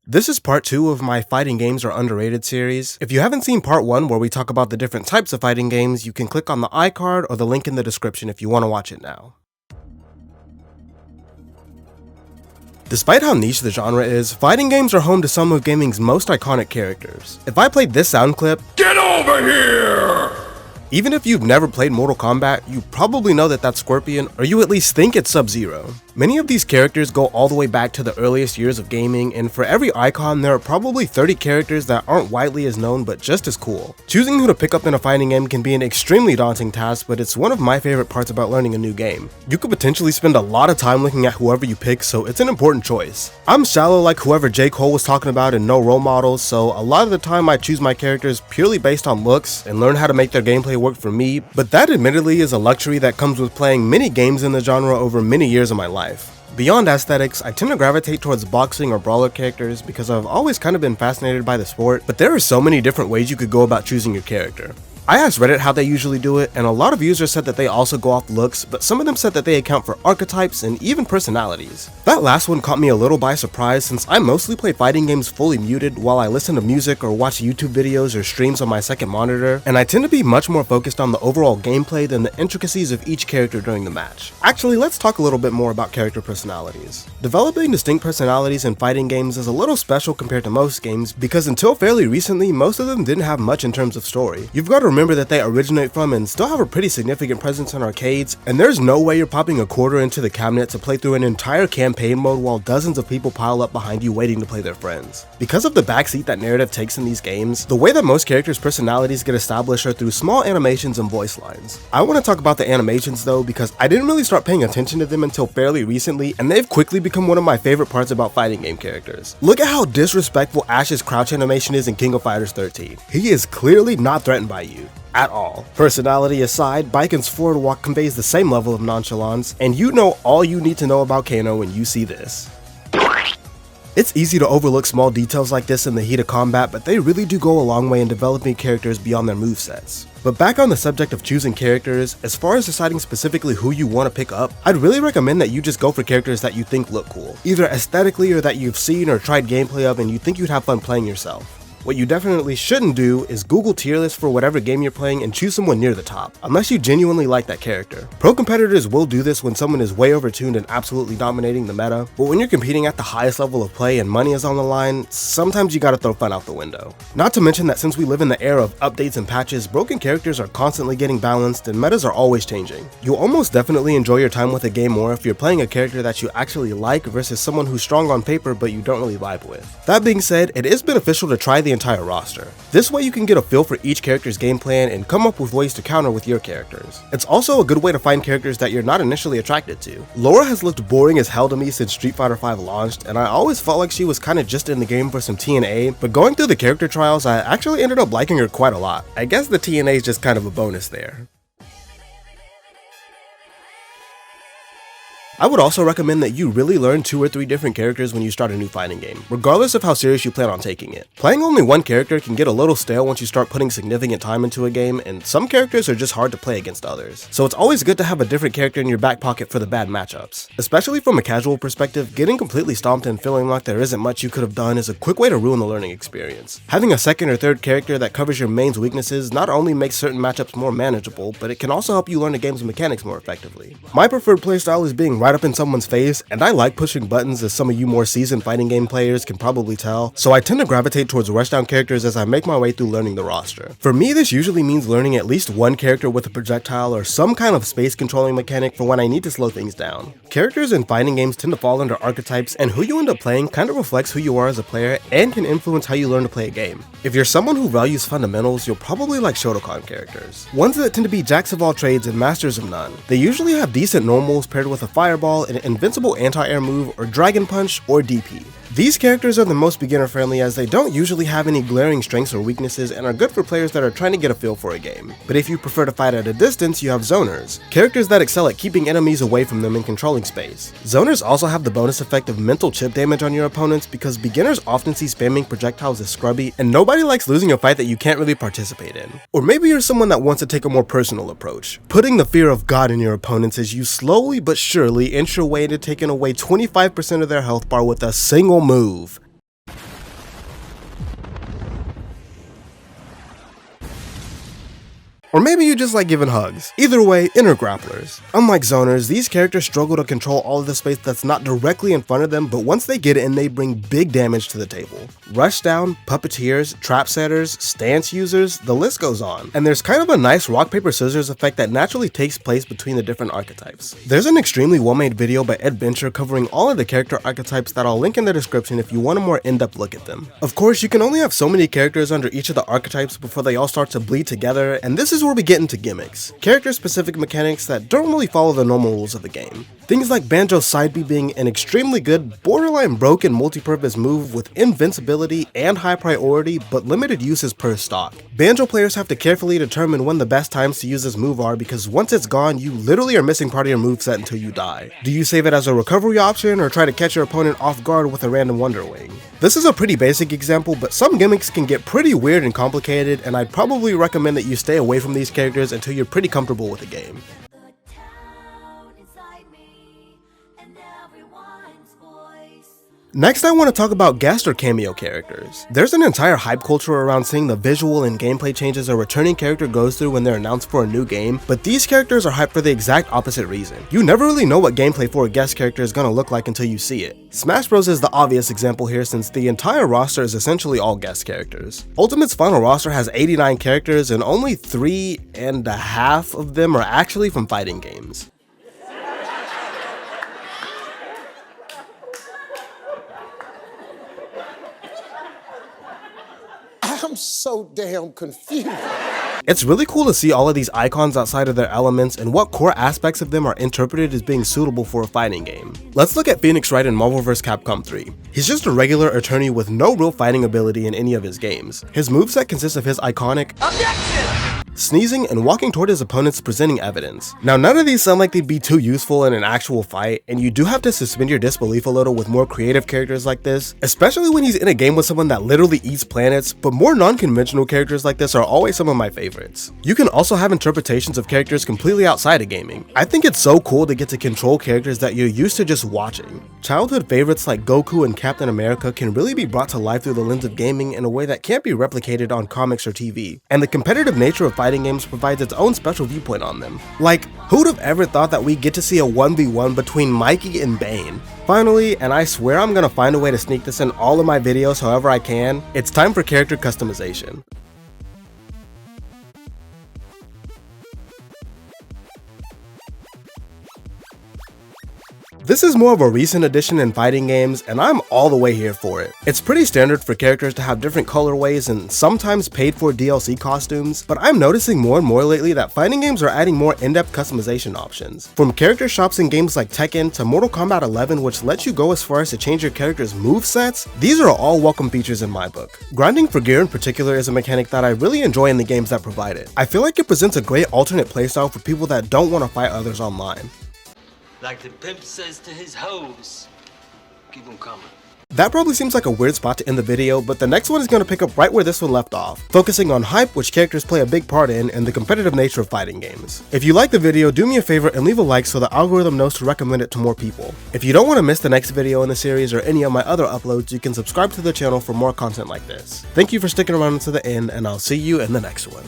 This is part 2 of my Fighting Games Are Underrated series. If you haven't seen part 1 where we talk about the different types of fighting games, you can click on the iCard or the link in the description if you want to watch it now. Despite how niche the genre is, fighting games are home to some of gaming's most iconic characters. If I played this sound clip, "Get over here!" Even if you've never played Mortal Kombat, you probably know that that's Scorpion, or you at least think it's Sub-Zero. Many of these characters go all the way back to the earliest years of gaming, and for every icon there are probably 30 characters that aren't widely as known but just as cool. Choosing who to pick up in a fighting game can be an extremely daunting task, but it's one of my favorite parts about learning a new game. You could potentially spend a lot of time looking at whoever you pick, so it's an important choice. I'm shallow like whoever J. Cole was talking about in No Role Models, so a lot of the time I choose my characters purely based on looks and learn how to make their gameplay work for me, but that admittedly is a luxury that comes with playing many games in the genre over many years of my life. Beyond aesthetics, I tend to gravitate towards boxing or brawler characters because I've always kind of been fascinated by the sport, but there are so many different ways you could go about choosing your character. I asked Reddit how they usually do it, and a lot of users said that they also go off looks, but some of them said that they account for archetypes and even personalities. That last one caught me a little by surprise since I mostly play fighting games fully muted while I listen to music or watch YouTube videos or streams on my second monitor, and I tend to be much more focused on the overall gameplay than the intricacies of each character during the match. Actually, let's talk a little bit more about character personalities. Developing distinct personalities in fighting games is a little special compared to most games because until fairly recently, most of them didn't have much in terms of story. You've got to remember that they originate from and still have a pretty significant presence in arcades, and there's no way you're popping a quarter into the cabinet to play through an entire campaign mode while dozens of people pile up behind you waiting to play their friends. Because of the backseat that narrative takes in these games, the way that most characters' personalities get established are through small animations and voice lines. I want to talk about the animations though because I didn't really start paying attention to them until fairly recently, and they've quickly become one of my favorite parts about fighting game characters. Look at how disrespectful Ash's crouch animation is in King of Fighters 13. He is clearly not threatened by you at all. Personality aside, Baiken's forward walk conveys the same level of nonchalance, and you know all you need to know about Kano when you see this. It's easy to overlook small details like this in the heat of combat, but they really do go a long way in developing characters beyond their movesets. But back on the subject of choosing characters, as far as deciding specifically who you want to pick up, I'd really recommend that you just go for characters that you think look cool, either aesthetically or that you've seen or tried gameplay of and you think you'd have fun playing yourself. What you definitely shouldn't do is Google tier lists for whatever game you're playing and choose someone near the top, unless you genuinely like that character. Pro competitors will do this when someone is way overtuned and absolutely dominating the meta, but when you're competing at the highest level of play and money is on the line, sometimes you gotta throw fun out the window. Not to mention that since we live in the era of updates and patches, broken characters are constantly getting balanced and metas are always changing. You'll almost definitely enjoy your time with a game more if you're playing a character that you actually like versus someone who's strong on paper but you don't really vibe with. That being said, it is beneficial to try the entire roster. This way you can get a feel for each character's game plan and come up with ways to counter with your characters. It's also a good way to find characters that you're not initially attracted to. Laura has looked boring as hell to me since Street Fighter V launched, and I always felt like she was kinda just in the game for some TNA, but going through the character trials I actually ended up liking her quite a lot. I guess the TNA is just kind of a bonus there. I would also recommend that you really learn 2 or 3 different characters when you start a new fighting game, regardless of how serious you plan on taking it. Playing only one character can get a little stale once you start putting significant time into a game, and some characters are just hard to play against others. So it's always good to have a different character in your back pocket for the bad matchups. Especially from a casual perspective, getting completely stomped and feeling like there isn't much you could have done is a quick way to ruin the learning experience. Having a second or third character that covers your main's weaknesses not only makes certain matchups more manageable, but it can also help you learn the game's mechanics more effectively. My preferred playstyle is being right up in someone's face, and I like pushing buttons as some of you more seasoned fighting game players can probably tell, so I tend to gravitate towards rushdown characters as I make my way through learning the roster. For me, this usually means learning at least one character with a projectile or some kind of space controlling mechanic for when I need to slow things down. Characters in fighting games tend to fall under archetypes, and who you end up playing kind of reflects who you are as a player and can influence how you learn to play a game. If you're someone who values fundamentals, you'll probably like Shotokan characters. Ones that tend to be jacks of all trades and masters of none. They usually have decent normals paired with a fireball, an invincible anti-air move, or dragon punch, or DP. These characters are the most beginner friendly as they don't usually have any glaring strengths or weaknesses and are good for players that are trying to get a feel for a game. But if you prefer to fight at a distance, you have zoners, characters that excel at keeping enemies away from them and controlling space. Zoners also have the bonus effect of mental chip damage on your opponents because beginners often see spamming projectiles as scrubby and nobody likes losing a fight that you can't really participate in. Or maybe you're someone that wants to take a more personal approach, putting the fear of God in your opponents as you slowly but surely inch your way into taking away 25% of their health bar with a single move. Or maybe you just like giving hugs. Either way, inner grapplers. Unlike zoners, these characters struggle to control all of the space that's not directly in front of them, but once they get in, they bring big damage to the table. Rushdown, puppeteers, trap setters, stance users, the list goes on. And there's kind of a nice rock paper scissors effect that naturally takes place between the different archetypes. There's an extremely well-made video by Ed Bencher covering all of the character archetypes that I'll link in the description if you want a more in-depth look at them. Of course, you can only have so many characters under each of the archetypes before they all start to bleed together, and this is where we get into gimmicks. Character-specific mechanics that don't really follow the normal rules of the game. Things like Banjo's side B being an extremely good, borderline broken multi-purpose move with invincibility and high priority, but limited uses per stock. Banjo players have to carefully determine when the best times to use this move are, because once it's gone, you literally are missing part of your moveset until you die. Do you save it as a recovery option, or try to catch your opponent off guard with a random Wonder Wing? This is a pretty basic example, but some gimmicks can get pretty weird and complicated, and I'd probably recommend that you stay away from these characters until you're pretty comfortable with the game. Next, I want to talk about guest or cameo characters. There's an entire hype culture around seeing the visual and gameplay changes a returning character goes through when they're announced for a new game, but these characters are hyped for the exact opposite reason. You never really know what gameplay for a guest character is gonna look like until you see it. Smash Bros is the obvious example here, since the entire roster is essentially all guest characters. Ultimate's final roster has 89 characters, and only 3.5 of them are actually from fighting games. I'm so damn confused. It's really cool to see all of these icons outside of their elements and what core aspects of them are interpreted as being suitable for a fighting game. Let's look at Phoenix Wright in Marvel vs. Capcom 3. He's just a regular attorney with no real fighting ability in any of his games. His moveset consists of his iconic objection, sneezing, and walking toward his opponents presenting evidence. Now, none of these sound like they'd be too useful in an actual fight, and you do have to suspend your disbelief a little with more creative characters like this, especially when he's in a game with someone that literally eats planets, but more non-conventional characters like this are always some of my favorites. You can also have interpretations of characters completely outside of gaming. I think it's so cool to get to control characters that you're used to just watching. Childhood favorites like Goku and Captain America can really be brought to life through the lens of gaming in a way that can't be replicated on comics or TV, and the competitive nature of fighting games provides its own special viewpoint on them. Like, who'd have ever thought that we get to see a 1v1 between Mikey and Bane? Finally, and I swear I'm gonna find a way to sneak this in all of my videos however I can, it's time for character customization. This is more of a recent addition in fighting games, and I'm all the way here for it. It's pretty standard for characters to have different colorways and sometimes paid for DLC costumes, but I'm noticing more and more lately that fighting games are adding more in-depth customization options. From character shops in games like Tekken to Mortal Kombat 11, which lets you go as far as to change your character's movesets, these are all welcome features in my book. Grinding for gear in particular is a mechanic that I really enjoy in the games that provide it. I feel like it presents a great alternate playstyle for people that don't want to fight others online. Like the pimp says to his hoes, keep them coming. That probably seems like a weird spot to end the video, but the next one is going to pick up right where this one left off, focusing on hype, which characters play a big part in, and the competitive nature of fighting games. If you like the video, do me a favor and leave a like so the algorithm knows to recommend it to more people. If you don't want to miss the next video in the series or any of my other uploads, you can subscribe to the channel for more content like this. Thank you for sticking around until the end, and I'll see you in the next one.